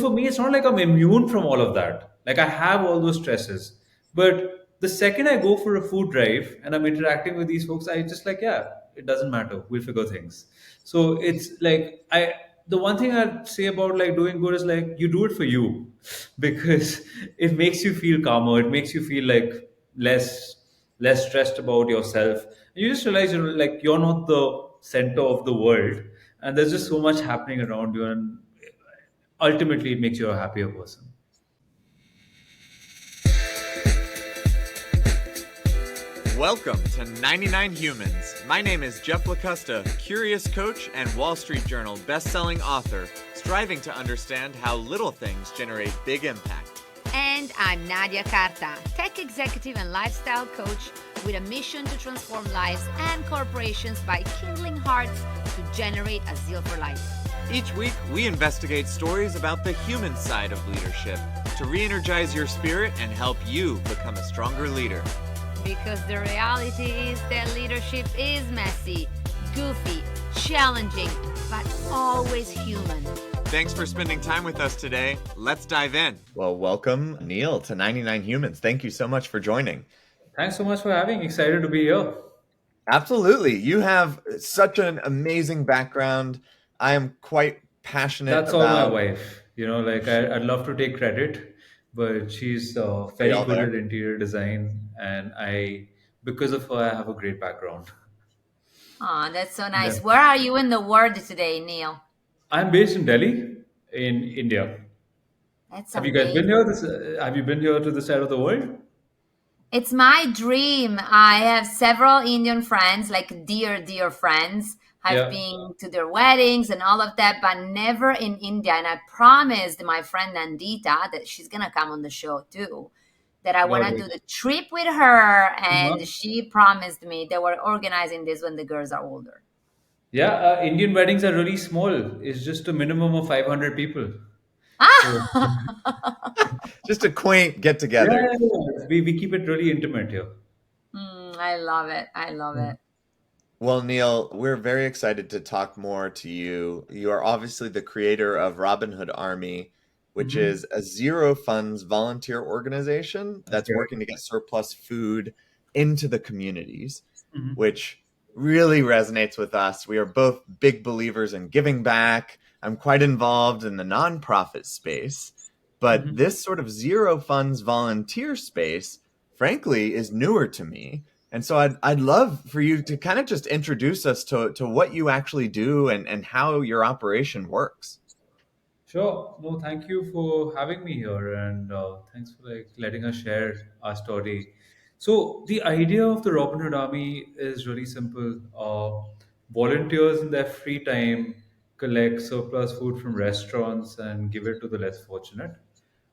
for me, it's not like I'm immune from all of that. Like I have all those stresses, but the second I go for a food drive and I'm interacting with these folks, I just like, yeah, it doesn't matter. We'll figure things. So it's like the one thing I'd say about like doing good is like you do it for you because it makes you feel calmer. It makes you feel like less less stressed about yourself. And you just realize you're not the center of the world, and there's just so much happening around you, and ultimately it makes you a happier person. Welcome to 99 Humans. My name is Jeff Lakusta, curious coach and Wall Street Journal best-selling author, striving to understand how little things generate big impact. And I'm Nadia, Carta, tech executive and lifestyle coach with a mission to transform lives and corporations by kindling hearts to generate a zeal for life. Each week, we investigate stories about the human side of leadership to re-energize your spirit and help you become a stronger leader. Because the reality is that leadership is messy, goofy, challenging, but always human. Thanks for spending time with us today. Let's dive in. Well, welcome, Neel, to 99 Humans. Thank you so much for joining. Thanks so much for having. Excited to be here. Absolutely. You have such an amazing background. I am quite passionate That's all my about. wife. Like I'd love to take credit, but she's Are very y'all good there? at interior design, and because of her, I have a great background. Oh, that's so Yeah. nice. Where are you in the world today, Neil? I'm based in Delhi, in India. That's Have you guys been here? amazing. Have you been here to this side of the world? It's my dream. I have several Indian friends, like dear, dear friends. I've Yeah. been to their weddings and all of that, but never in India. And I promised my friend Nandita that she's going to come on the show too, that I Got want to it. do the trip with her. Uh-huh. And she promised me they were organizing this when the girls are older. Yeah, Indian weddings are really small. It's just a minimum of 500 people. So, Ah! Just a quaint get yeah, together. yeah, yeah. We keep it really intimate here. I love it. I love Mm. it. Well, Neil, we're very excited to talk more to you. You are obviously the creator of Robin Hood Army, which Mm-hmm. is a zero funds volunteer organization That's that's working right. to get surplus food into the communities, Mm-hmm. which really resonates with us. We are both big believers in giving back. I'm quite involved in the nonprofit space, but Mm-hmm. this sort of zero funds volunteer space, frankly, is newer to me. And so I'd love for you to kind of just introduce us to what you actually do and how your operation works. Sure. No, thank you for having me here, and thanks for like letting us share our story. So the idea of the Robin Hood Army is really simple. Volunteers in their free time collect surplus food from restaurants and give it to the less fortunate.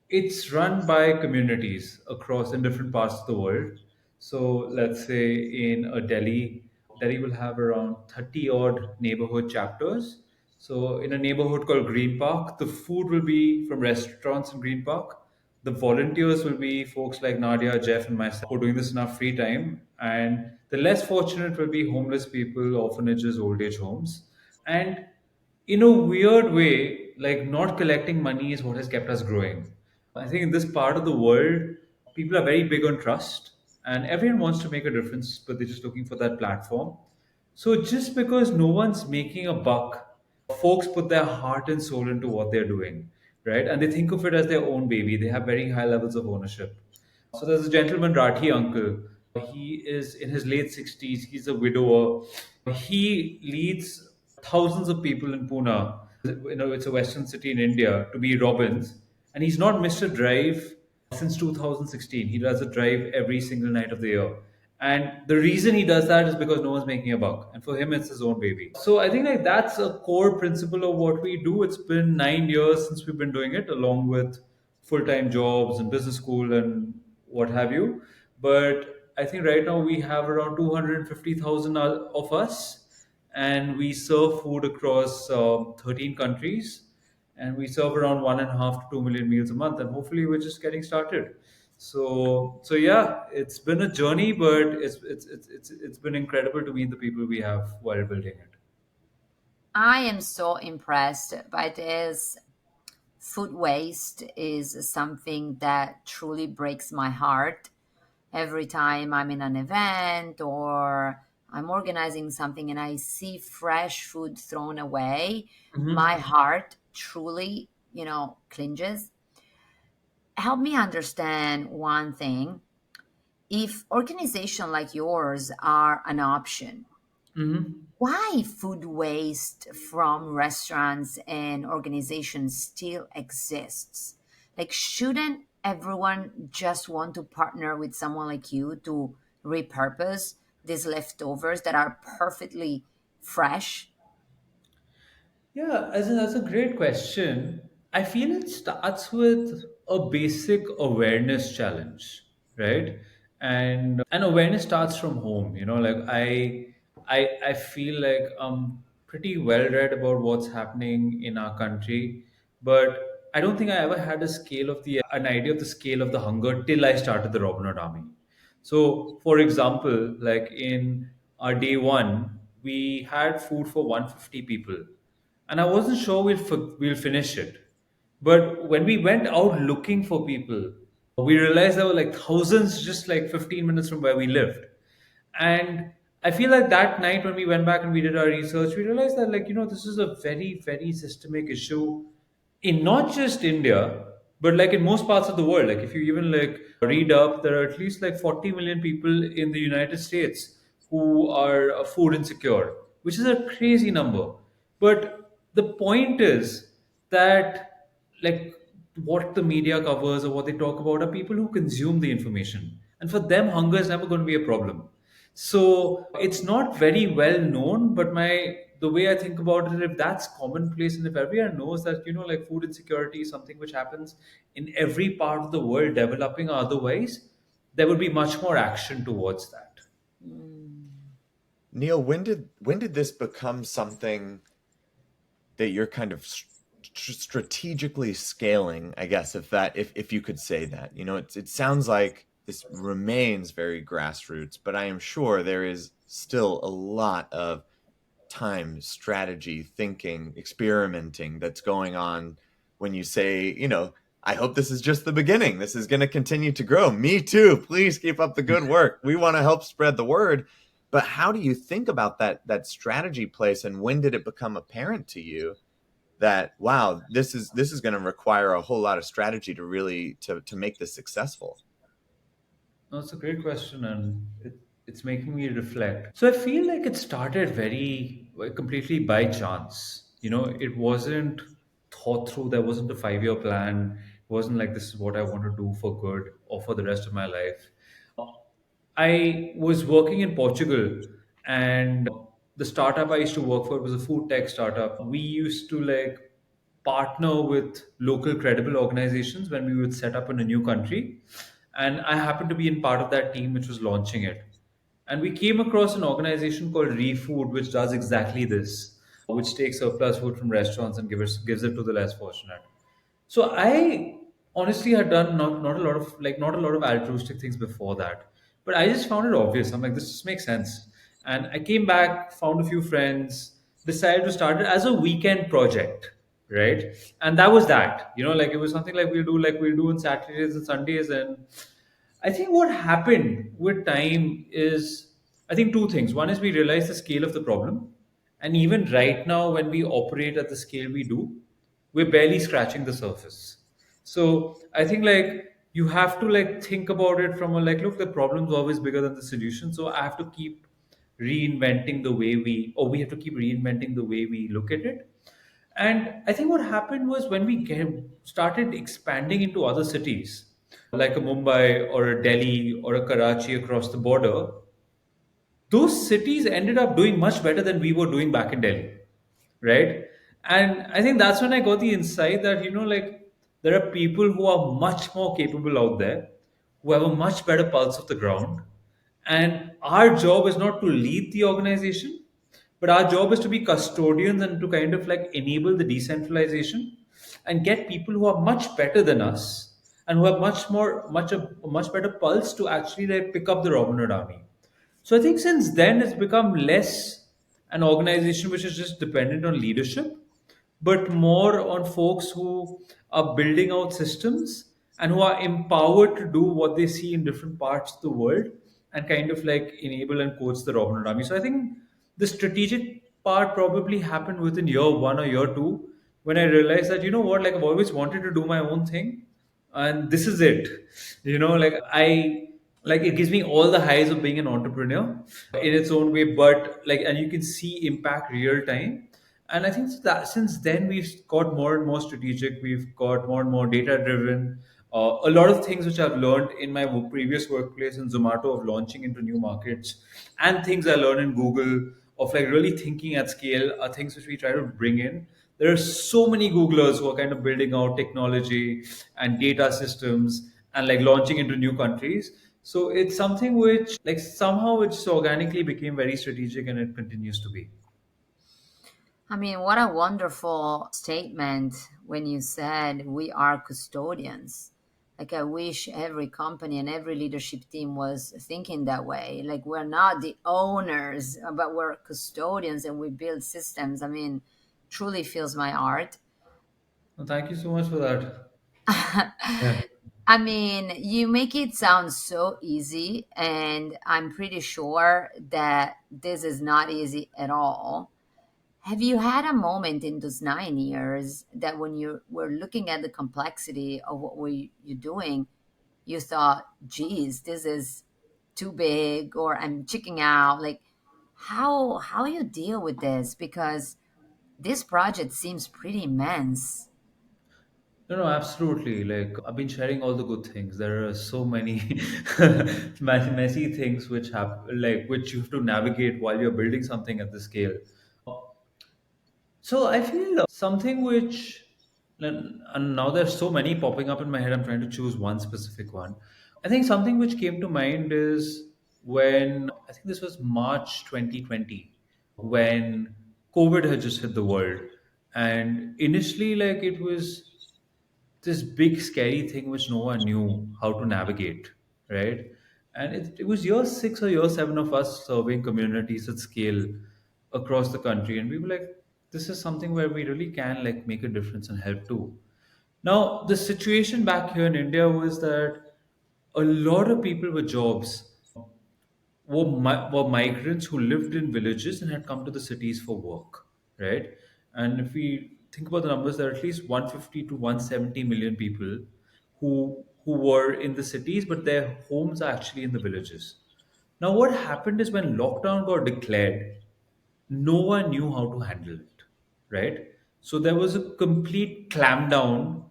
It's run by communities across in different parts of the world. So let's say in a Delhi will have around 30 odd neighborhood chapters. So in a neighborhood called Green Park, the food will be from restaurants in Green Park. The volunteers will be folks like Nadia, Jeff, and myself who are doing this in our free time. And the less fortunate will be homeless people, orphanages, old age homes. And in a weird way, like not collecting money is what has kept us growing. I think in this part of the world, people are very big on trust and everyone wants to make a difference, but they're just looking for that platform. So just because no one's making a buck, folks put their heart and soul into what they're doing, right? And they think of it as their own baby. They have very high levels of ownership. So there's a gentleman, Rathi uncle. He is in his late 60s. He's a widower. He leads thousands of people in Pune. It's a western city in India to be Robins. And he's not missed a drive since 2016. He does a drive every single night of the year. And the reason he does that is because no one's making a buck. And for him, it's his own baby. So I think like that's a core principle of what we do. It's been 9 years since we've been doing it, along with full-time jobs and business school and what have you. But I think right now we have around 250,000 of us, and we serve food across 13 countries, and we serve around 1.5 to 2 million meals a month, and hopefully we're just getting started. So yeah, it's been a journey, but it's been incredible to meet the people we have while building it. I am so impressed by this Food waste is something that truly breaks my heart every time I'm in an event or I'm organizing something and I see fresh food thrown away. My Hmm. heart truly, clinges. Help me understand one thing. If organization like yours are an option, Hmm. why food waste from restaurants and organizations still exists? Like, shouldn't everyone just want to partner with someone like you to repurpose these leftovers that are perfectly fresh? Yeah, as that's a great question. I feel it starts with a basic awareness challenge, right? And awareness starts from home. Like I feel like I'm pretty well read about what's happening in our country, but I don't think I ever had an idea of the scale of the hunger till I started the Robin Hood Army. So, for example, like in our day one, we had food for 150 people, and I wasn't sure we'll finish it. But when we went out looking for people, we realized there were like thousands just like 15 minutes from where we lived. And I feel like that night when we went back and we did our research, we realized that, like, this is a very, very systemic issue in not just India, but like in most parts of the world. Like if you even like read up, there are at least like 40 million people in the United States who are food insecure, which is a crazy number. But the point is that, like, what the media covers or what they talk about are people who consume the information, and for them hunger is never going to be a problem. So it's not very well known, but my the way I think about it, if that's commonplace and if everyone knows that, like food insecurity is something which happens in every part of the world, developing or otherwise, there would be much more action towards that. Mm. Neil, when did this become something that you're kind of strategically scaling, I guess, if you could say that. It sounds like this remains very grassroots, but I am sure there is still a lot of time, strategy, thinking, experimenting that's going on when you say, I hope this is just the beginning. This is going to continue to grow. Me too. Please keep up the good work. We want to help spread the word. But how do you think about that strategy place, and when did it become apparent to you that, wow, this is going to require a whole lot of strategy to really to make this successful? No, it's a great question, and it's making me reflect. So I feel like it started very completely by chance. It wasn't thought through. There wasn't a 5-year plan. It wasn't like this is what I want to do for good or for the rest of my life. I was working in Portugal, and the startup I used to work for was a food tech startup. We used to like partner with local credible organizations when we would set up in a new country. And I happened to be in part of that team which was launching it. And we came across an organization called ReFood, which does exactly this, which takes surplus food from restaurants and gives it to the less fortunate. So I honestly had done not a lot of altruistic things before that, but I just found it obvious. I'm like, this just makes sense. And I came back, found a few friends, decided to start it as a weekend project, right? And that was that. Like it was something like we'll do on Saturdays and Sundays. And I think what happened with time is, I think two things. One is we realized the scale of the problem. And even right now, when we operate at the scale we do, we're barely scratching the surface. So I think like you have to like think about it from a like, look, the problem's always bigger than the solution. So I have to keep we have to keep reinventing the way we look at it. And I think what happened was when started expanding into other cities, like a Mumbai or a Delhi or a Karachi across the border, those cities ended up doing much better than we were doing back in Delhi, right? And I think that's when I got the insight that, like there are people who are much more capable out there, who have a much better pulse of the ground. And our job is not to lead the organization, but our job is to be custodians and to kind of like enable the decentralization and get people who are much better than us and who have a much better pulse to actually like pick up the Robin Hood army. So I think since then it's become less an organization which is just dependent on leadership, but more on folks who are building out systems and who are empowered to do what they see in different parts of the world and kind of like enable and coach the Robin Hood Army. So I think the strategic part probably happened within year one or year two when I realized that, you know what, like I've always wanted to do my own thing and this is it. Like I like it gives me all the highs of being an entrepreneur in its own way, but like and you can see impact real time. And I think that since then we've got more and more strategic, we've got more and more data driven. A lot of things which I've learned in my previous workplace in Zomato of launching into new markets, and things I learned in Google of like really thinking at scale are things which we try to bring in. There are so many Googlers who are kind of building out technology and data systems and like launching into new countries. So it's something which like somehow it's organically became very strategic and it continues to be. I mean, what a wonderful statement when you said we are custodians. Like, I wish every company and every leadership team was thinking that way. Like, we're not the owners, but we're custodians and we build systems. I mean, truly fills my heart. Well, thank you so much for that. Yeah. I mean, you make it sound so easy, and I'm pretty sure that this is not easy at all. Have you had a moment in those 9 years that when you were looking at the complexity of what you're doing, you thought, geez, this is too big or I'm checking out? Like how you deal with this? Because this project seems pretty immense. No, absolutely. Like I've been sharing all the good things. There are so many messy things which have like which you have to navigate while you're building something at the scale. So I feel something which, and now there's so many popping up in my head. I'm trying to choose one specific one. I think something which came to mind is when I think this was March 2020, when COVID had just hit the world, and initially, like it was this big scary thing which no one knew how to navigate, right? And it was year six or year seven of us serving communities at scale across the country, and we were like, this is something where we really can like make a difference and help too. Now the situation back here in India was that a lot of people with jobs were migrants who lived in villages and had come to the cities for work, right? And if we think about the numbers, there are at least 150 to 170 million people who were in the cities, but their homes are actually in the villages. Now, what happened is when lockdown got declared, no one knew how to handle it, right? So there was a complete clampdown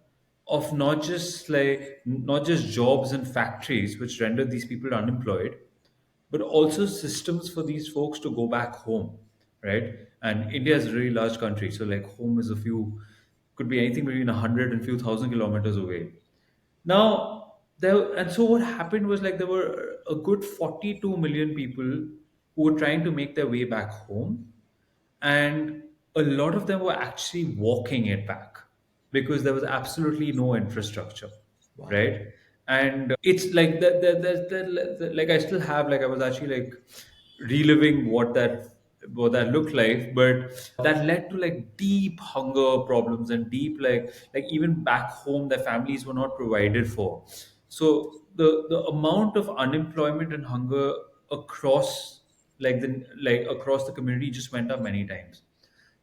of not just jobs and factories, which rendered these people unemployed, but also systems for these folks to go back home, right? And India is a really large country, so like home is a few, could be anything between 100 and few thousand kilometers away. Now, there and so what happened was like there were a good 42 million people who were trying to make their way back home, and a lot of them were actually walking it back because there was absolutely no infrastructure, Wow. right? And it's like like I still have like I was actually like reliving what that looked like, but that led to like deep hunger problems and deep like even back home their families were not provided for. So the amount of unemployment and hunger across across the community just went up many times.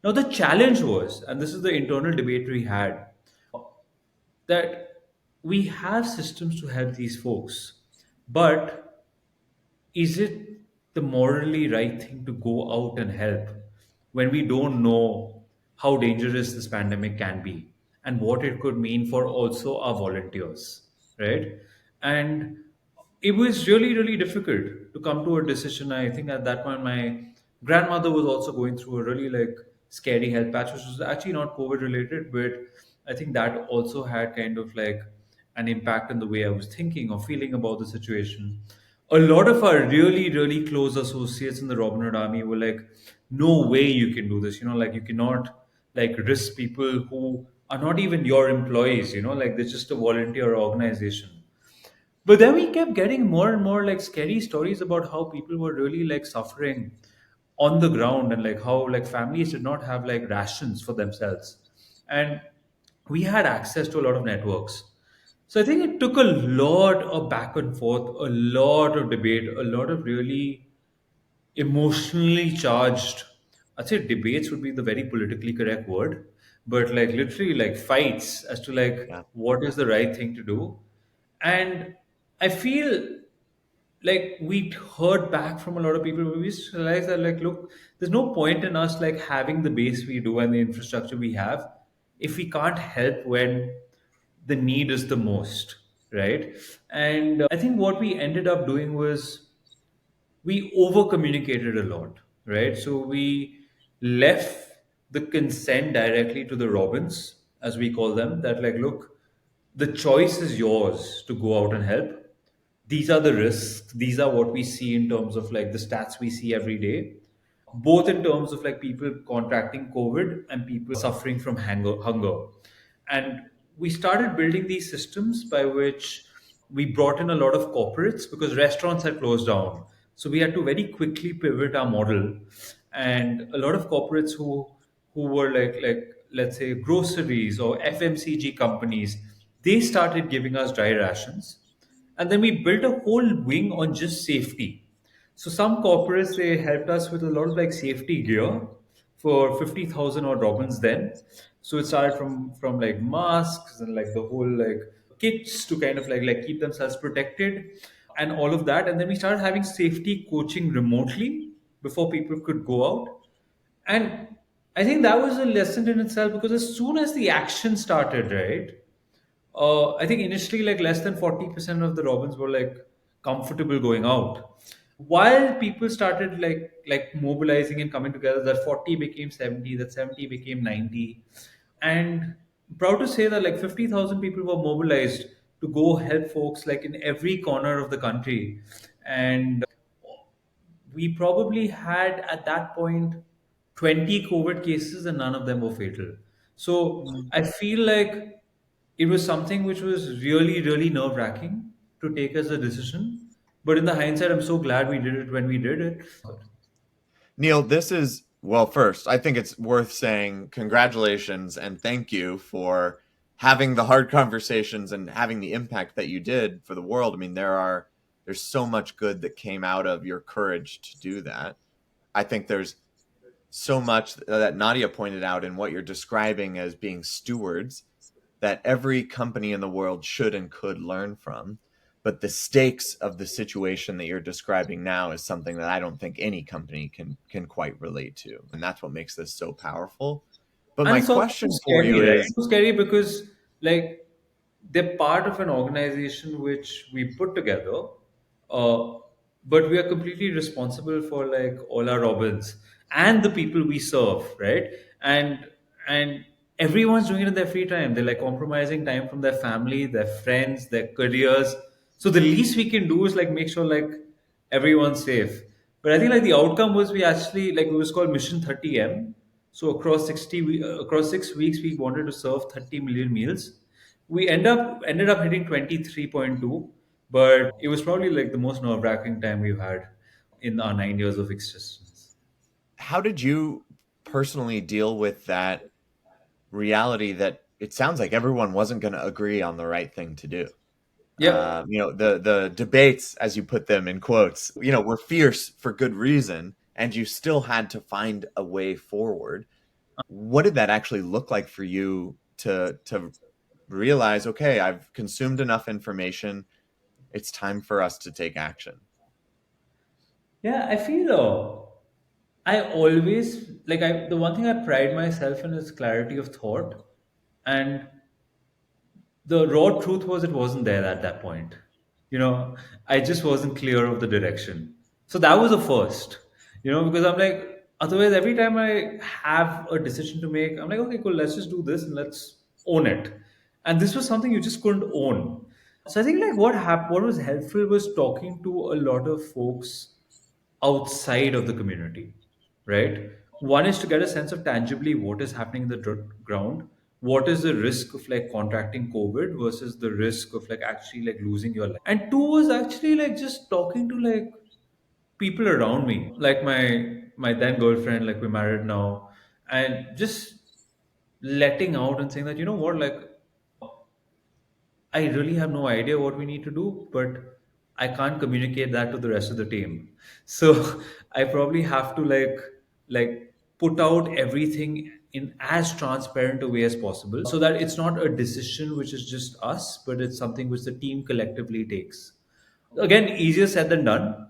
Now the challenge was, and this is the internal debate we had, that we have systems to help these folks, but is it the morally right thing to go out and help when we don't know how dangerous this pandemic can be and what it could mean for also our volunteers, right? And it was really, really difficult to come to a decision. I think at that point, my grandmother was also going through a really like scary health patch, which was actually not COVID related, but I think that also had kind of like an impact on the way I was thinking or feeling about the situation. A lot of our really, really close associates in the Robin Hood Army were like, no way you can do this. Like you cannot like risk people who are not even your employees, like they're just a volunteer organization. But then we kept getting more and more like scary stories about how people were really like suffering on the ground and like how like families did not have like rations for themselves. And we had access to a lot of networks. So I think it took a lot of back and forth, a lot of debate, a lot of really emotionally charged. I'd say debates would be the very politically correct word, but like literally like fights as to like Yeah. what is the right thing to do. And I feel like we heard back from a lot of people. We just realized that like, look, there's no point in us like having the base we do and the infrastructure we have if we can't help when the need is the most, right? And I think what we ended up doing was we over communicated a lot, right? So we left the consent directly to the Robins, as we call them, that like, look, the choice is yours to go out and help. These are the risks. These are what we see in terms of like the stats we see every day, both in terms of like people contracting COVID and people suffering from hunger. And we started building these systems by which we brought in a lot of corporates because restaurants had closed down. So we had to very quickly pivot our model. And a lot of corporates who were like let's say groceries or FMCG companies, they started giving us dry rations. And then we built a whole wing on just safety. So some corporates they helped us with a lot of like safety gear for 50,000 odd robins then. So it started from like masks and like the whole like kits to kind of like keep themselves protected and all of that. And then we started having safety coaching remotely before people could go out. And I think that was a lesson in itself because as soon as the action started, right? I think initially like less than 40% of the robins were like comfortable going out. While people started like mobilizing and coming together, that 40 became 70, that 70 became 90. And proud to say that like 50,000 people were mobilized to go help folks like in every corner of the country. And we probably had at that point 20 COVID cases and none of them were fatal. So Mm. I feel like it was something which was really, really nerve wracking to take as a decision. But in the hindsight, I'm so glad we did it when we did it. Neil, this is, well, first, I think it's worth saying congratulations and thank you for having the hard conversations and having the impact that you did for the world. I mean, there's so much good that came out of your courage to do that. I think there's so much that Nadia pointed out in what you're describing as being stewards that every company in the world should and could learn from. But the stakes of the situation that you're describing now is something that I don't think any company can quite relate to. And that's what makes this so powerful. But And my it's also question for you scary, right? is, It's so scary because like they're part of an organization which we put together, uh, but we are completely responsible for like all our robins and the people we serve, right? And everyone's doing it in their free time. They're like compromising time from their family, their friends, their careers. So the least we can do is like make sure like everyone's safe. But I think like the outcome was we actually like it was called Mission 30M. So across 6 weeks we wanted to serve 30 million meals. We ended up hitting 23.2, but it was probably like the most nerve wracking time we've had in our 9 years of existence. how did you personally deal with that reality that it sounds like everyone wasn't going to agree on the right thing to do? Yep. The debates, as you put them in quotes, were fierce for good reason, and you still had to find a way forward. What did that actually look like for you to realize, okay, I've consumed enough information, it's time for us to take action? Yeah, I feel I always like I the one thing I pride myself in is clarity of thought. And the raw truth was it wasn't there at that point. I just wasn't clear of the direction. So that was a first, because I'm like, otherwise, every time I have a decision to make, I'm like, okay, cool, let's just do this and let's own it. And this was something you just couldn't own. So I think like what was helpful was talking to a lot of folks outside of the community, right? One is to get a sense of tangibly what is happening in the ground. What is the risk of like contracting COVID versus the risk of like actually like losing your life? And two was actually like just talking to like people around me, like my then girlfriend, like we're married now, and just letting out and saying that you know what, like I really have no idea what we need to do, but I can't communicate that to the rest of the team. So I probably have to like put out everything in as transparent a way as possible, so that it's not a decision which is just us, but it's something which the team collectively takes. Again, easier said than done.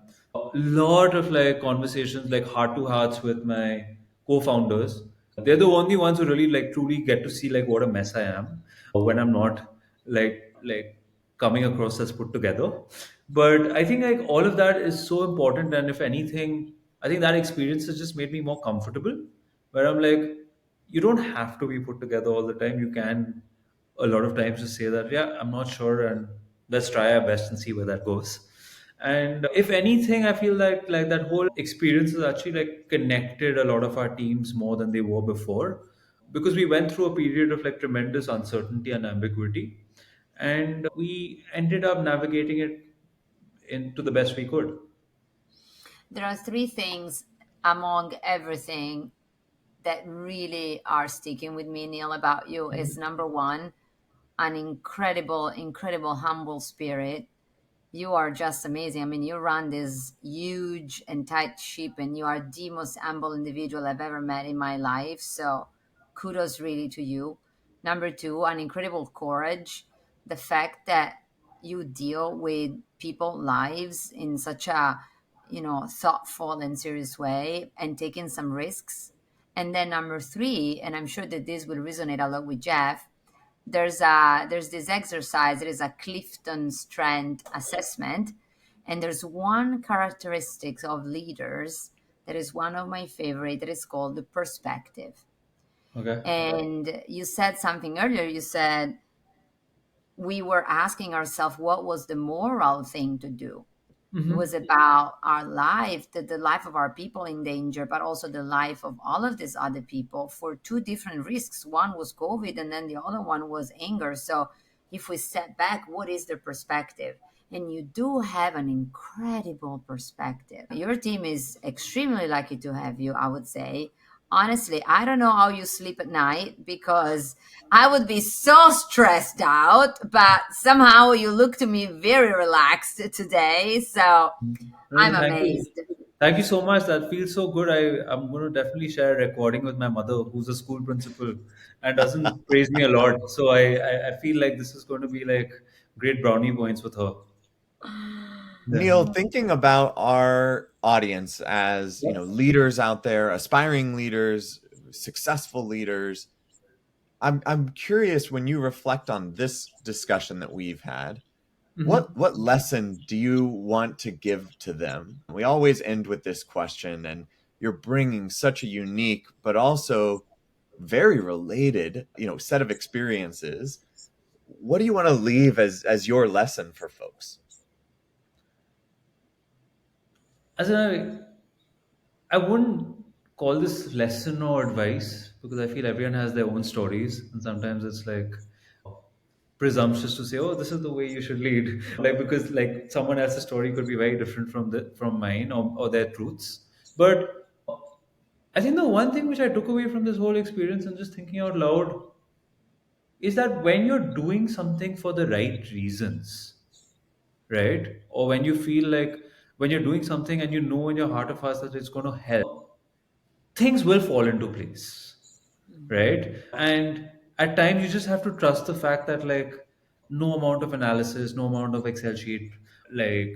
Lot of like conversations, like heart to hearts with my co-founders. They're the only ones who really like truly get to see like what a mess I am when I'm not like coming across as put together. But I think like all of that is so important, and if anything, I think that experience has just made me more comfortable, where I'm like, you don't have to be put together all the time. You can a lot of times just say that, yeah, I'm not sure, and let's try our best and see where that goes. And if anything, I feel like that whole experience has actually like connected a lot of our teams more than they were before, because we went through a period of like tremendous uncertainty and ambiguity, and we ended up navigating it into the best we could. There are three things among everything that really are sticking with me, Neil, about you. Is number one, an incredible humble spirit. You are just amazing. I mean, you run this huge and tight ship, and you are the most humble individual I've ever met in my life. So, kudos really to you. Number two, an incredible courage. The fact that you deal with people lives in such a thoughtful and serious way, and taking some risks. And then number three, and I'm sure that this will resonate a lot with Jeff, there's this exercise. It is a Clifton Strength assessment, and there's one characteristic of leaders that is one of my favorite, that is called the perspective. Okay. And you said something earlier. You said we were asking ourselves what was the moral thing to do. It was Mm-hmm. about our life, the life of our people in danger, but also the life of all of these other people for two different risks. One was COVID, and then the other one was anger. So if we step back, what is the perspective? And you do have an incredible perspective. Your team is extremely lucky to have you, I would say. Honestly, I don't know how you sleep at night, because I would be so stressed out, but somehow you look to me very relaxed today. So No, I'm no, thank you. amazed. Thank you so much. That feels so good. I'm going to definitely share a recording with my mother, who's a school principal and doesn't praise me a lot. So I feel like this is going to be like great brownie points with her. Yeah. Neil, thinking about our audience as, leaders out there, aspiring leaders, successful leaders, I'm curious, when you reflect on this discussion that we've had, Hmm. what lesson do you want to give to them? We always end with this question, and you're bringing such a unique but also very related, set of experiences. What do you want to leave as your lesson for folks? As I wouldn't call this lesson or advice, because I feel everyone has their own stories, and sometimes it's like presumptuous to say, "Oh, this is the way you should lead," like because like someone else's story could be very different from mine, or their truths. But I think the one thing which I took away from this whole experience and just thinking out loud is that when you're doing something for the right reasons, right? Or when you feel like when you're doing something and you know in your heart of hearts that it's going to help, things will fall into place, right? And at times you just have to trust the fact that like no amount of analysis, no amount of Excel sheet, like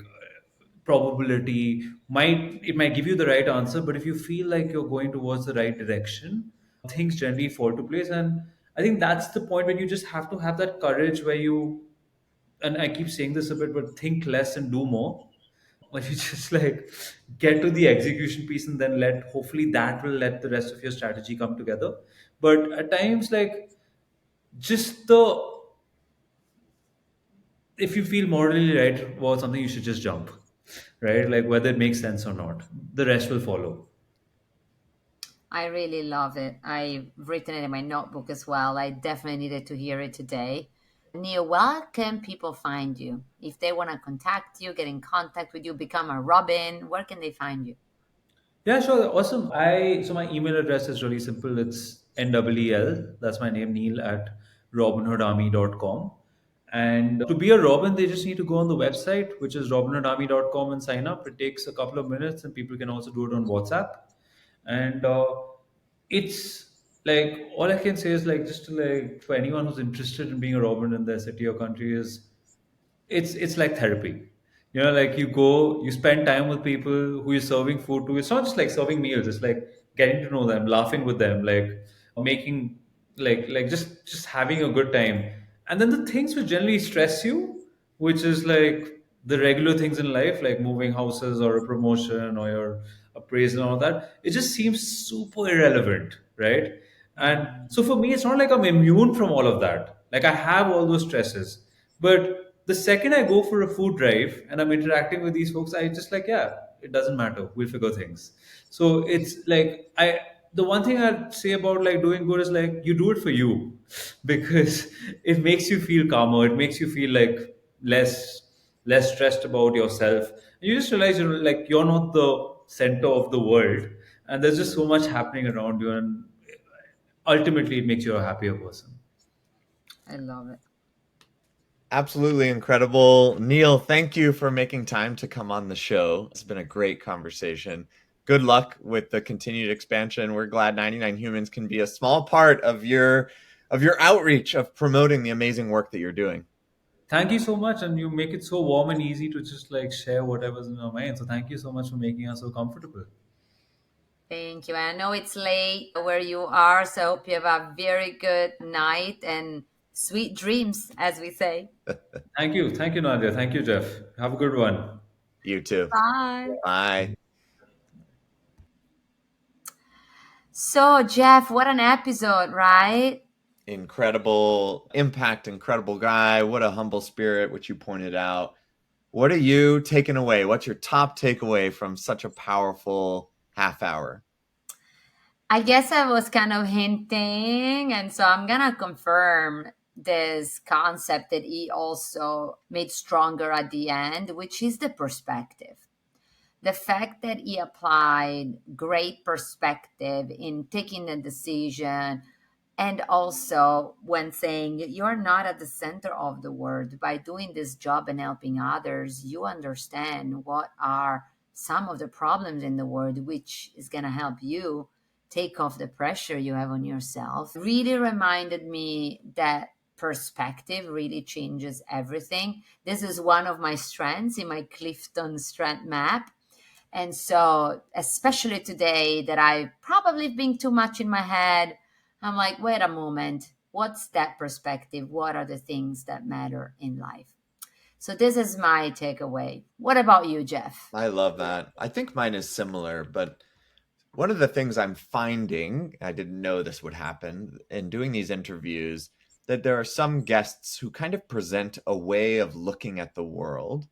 probability might give you the right answer, but if you feel like you're going towards the right direction, things generally fall to place. And I think that's the point when you just have to have that courage where you, and I keep saying this a bit, but think less and do more. When you just like get to the execution piece, and then let hopefully that will let the rest of your strategy come together. But at times, like just the if you feel morally right about something, you should just jump, right? Like whether it makes sense or not, the rest will follow. I really love it. I've written it in my notebook as well. I definitely needed to hear it today. Neil, where can people find you? If they want to contact you, get in contact with you, become a Robin, where can they find you? Yeah, sure, awesome. I so my email address is really simple. It's NEEL, that's my name, Neil at robinhood army.com. And to be a Robin, they just need to go on the website, which is robinhoodarmy.com, and sign up. It takes a couple of minutes, and people can also do it on WhatsApp. And it's like, all I can say is, like, just to, like, for anyone who's interested in being a Robin in their city or country, is it's like therapy. Like, you go, you spend time with people who you're serving food to. It's not just like serving meals, it's like getting to know them, laughing with them, like making, like just having a good time. And then the things which generally stress you, which is like the regular things in life, like moving houses or a promotion or your appraisal and all that, it just seems super irrelevant, right? And so for me, it's not like I'm immune from all of that. Like, I have all those stresses, but the second I go for a food drive and I'm interacting with these folks, I just, like, yeah, it doesn't matter. We'll figure things. So it's like, the one thing I'd say about, like, doing good is, like, you do it for you because it makes you feel calmer. It makes you feel like less stressed about yourself. You just realize, like, you're not the center of the world, and there's just so much happening around you, and ultimately it makes you a happier person. I love it. Absolutely incredible. Neil, thank you for making time to come on the show. It's been a great conversation. Good luck with the continued expansion. We're glad 99 Humans can be a small part of your outreach of promoting the amazing work that you're doing. Thank you so much, and you make it so warm and easy to just, like, share whatever's in your mind. So thank you so much for making us so comfortable. Thank you. I know it's late where you are, so I hope you have a very good night and sweet dreams, as we say. Thank you, Nadia. Thank you, Jeff. Have a good one. You too. Bye. Bye. So, Jeff, what an episode, right? Incredible impact, incredible guy. What a humble spirit, which you pointed out. What are you taking away? What's your top takeaway from such a powerful half hour? I guess I was kind of hinting, and so I'm gonna confirm this concept that he also made stronger at the end, which is the perspective. The fact that he applied great perspective in taking the decision, and also when saying you're not at the center of the world, by doing this job and helping others, you understand what are some of the problems in the world, which is going to help you take off the pressure you have on yourself. Really reminded me that perspective really changes everything. This is one of my strengths in my Clifton strength map. And so, especially today that I've probably been too much in my head, I'm like, wait a moment, what's that perspective? What are the things that matter in life? So, this is my takeaway. What about you, Jeff? I love that. I think mine is similar, but one of the things I'm finding, I didn't know this would happen in doing these interviews, that there are some guests who kind of present a way of looking at the world.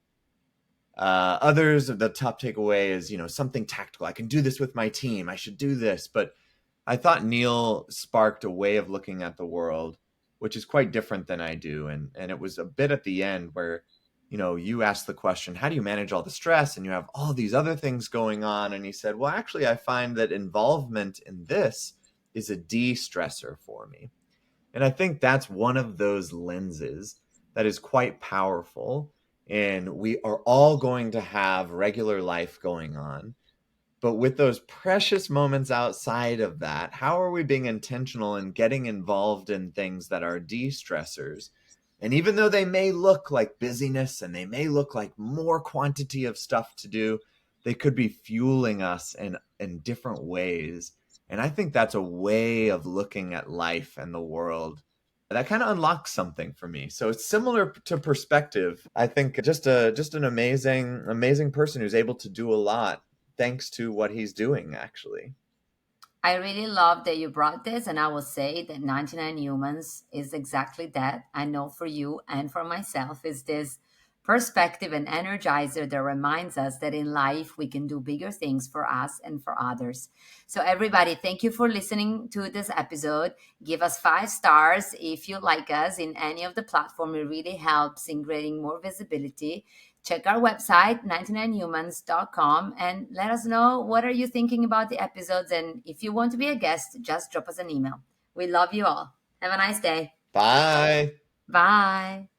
Others, the top takeaway is, something tactical. I can do this with my team. I should do this. But I thought Neil sparked a way of looking at the world, which is quite different than I do. And it was a bit at the end where, you asked the question, how do you manage all the stress? And you have all these other things going on. And he said, well, actually, I find that involvement in this is a de-stressor for me. And I think that's one of those lenses that is quite powerful. And we are all going to have regular life going on. But with those precious moments outside of that, how are we being intentional in getting involved in things that are de-stressors? And even though they may look like busyness and they may look like more quantity of stuff to do, they could be fueling us in different ways. And I think that's a way of looking at life and the world that kind of unlocks something for me. So it's similar to perspective. I think just an amazing person who's able to do a lot thanks to what he's doing, actually. I really love that you brought this, and I will say that 99 Humans is exactly that. I know for you and for myself is this perspective and energizer that reminds us that in life we can do bigger things for us and for others. So everybody, thank you for listening to this episode. Give us 5 stars if you like us in any of the platform. It really helps in creating more visibility. Check our website 99humans.com and let us know what are you thinking about the episodes, and if you want to be a guest, just drop us an email. We love you all. Have a nice day. Bye. Bye.